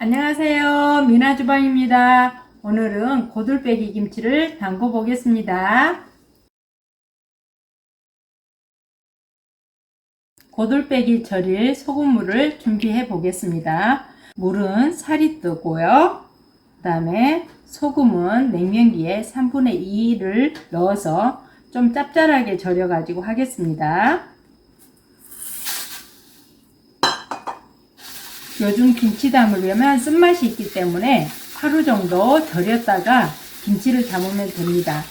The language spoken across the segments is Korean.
안녕하세요. 미나주방입니다. 오늘은 고들빼기 김치를 담궈 보겠습니다. 고들빼기 절일 소금물을 준비해 보겠습니다. 물은 살이 뜨고요. 그 다음에 소금은 냉면기에 3분의 2를 넣어서 좀 짭짤하게 절여 가지고 하겠습니다. 요즘 김치 담으려면 쓴맛이 있기 때문에 하루 정도 절였다가 김치를 담으면 됩니다.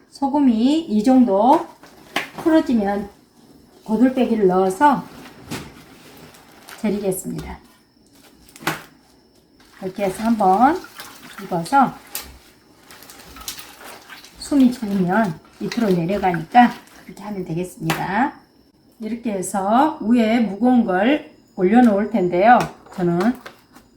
소금이 이 정도 풀어지면 고들빼기를 넣어서 절이겠습니다. 이렇게 해서 한번 집어서 숨이 죽으면 밑으로 내려가니까 그렇게 하면 되겠습니다. 이렇게 해서 위에 무거운 걸 올려놓을 텐데요. 저는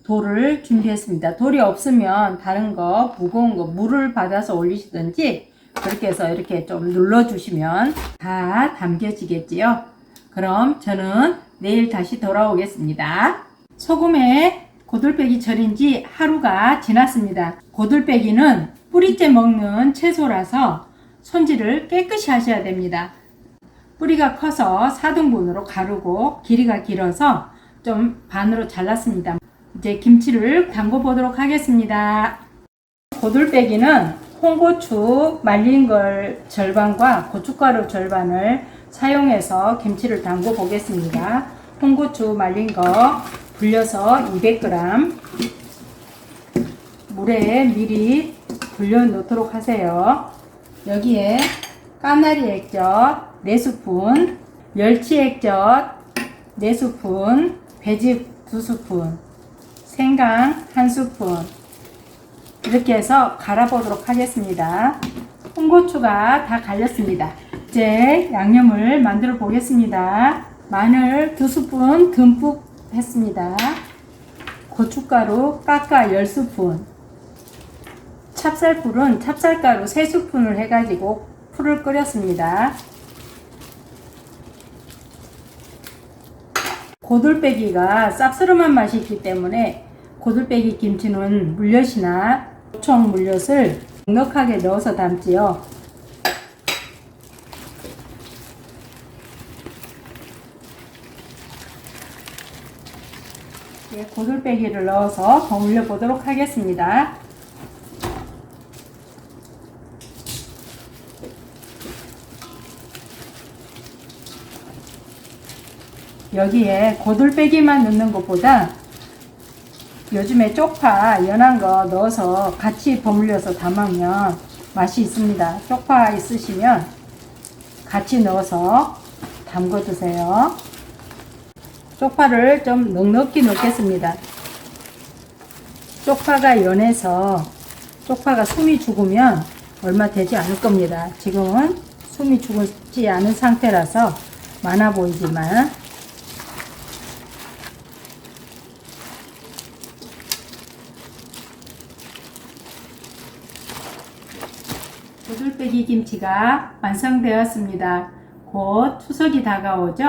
돌을 준비했습니다. 돌이 없으면 다른 거 무거운 거 물을 받아서 올리시든지 그렇게 해서 이렇게 좀 눌러주시면 다 담겨지겠지요. 그럼 저는 내일 다시 돌아오겠습니다. 소금에 고들빼기 절인 지 하루가 지났습니다. 고들빼기는 뿌리째 먹는 채소라서 손질을 깨끗이 하셔야 됩니다. 뿌리가 커서 4등분으로 가르고 길이가 길어서 좀 반으로 잘랐습니다. 이제 김치를 담궈 보도록 하겠습니다. 고들빼기는 홍고추 말린 걸 절반과 고춧가루 절반을 사용해서 김치를 담궈 보겠습니다. 홍고추 말린 거 불려서 200g 물에 미리 불려 놓도록 하세요. 여기에 까나리 액젓 4스푼, 멸치 액젓 4스푼, 배즙 2스푼, 생강 1스푼 이렇게 해서 갈아 보도록 하겠습니다. 홍고추가 다 갈렸습니다. 이제 양념을 만들어 보겠습니다. 마늘 2스푼 듬뿍 했습니다. 고춧가루 깎아 10스푼, 찹쌀풀은 찹쌀가루 3스푼을 해가지고 풀을 끓였습니다. 고들빼기가 쌉스름한 맛이 있기 때문에 고들빼기 김치는 물엿이나 조청 물엿을 넉넉하게 넣어서 담지요. 고들빼기를 넣어서 버무려 보도록 하겠습니다. 여기에 고들빼기만 넣는 것보다 요즘에 쪽파 연한 거 넣어서 같이 버무려서 담으면 맛이 있습니다. 쪽파 있으시면 같이 넣어서 담궈 드세요. 쪽파를 좀 넉넉히 넣겠습니다. 쪽파가 연해서 쪽파가 숨이 죽으면 얼마 되지 않을 겁니다. 지금은 숨이 죽지 않은 상태라서 많아 보이지만 고들빼기 김치가 완성되었습니다. 곧 추석이 다가오죠.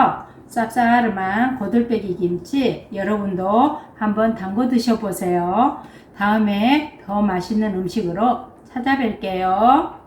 쌉싸름한 고들빼기 김치 여러분도 한번 담궈 드셔보세요. 다음에 더 맛있는 음식으로 찾아뵐게요.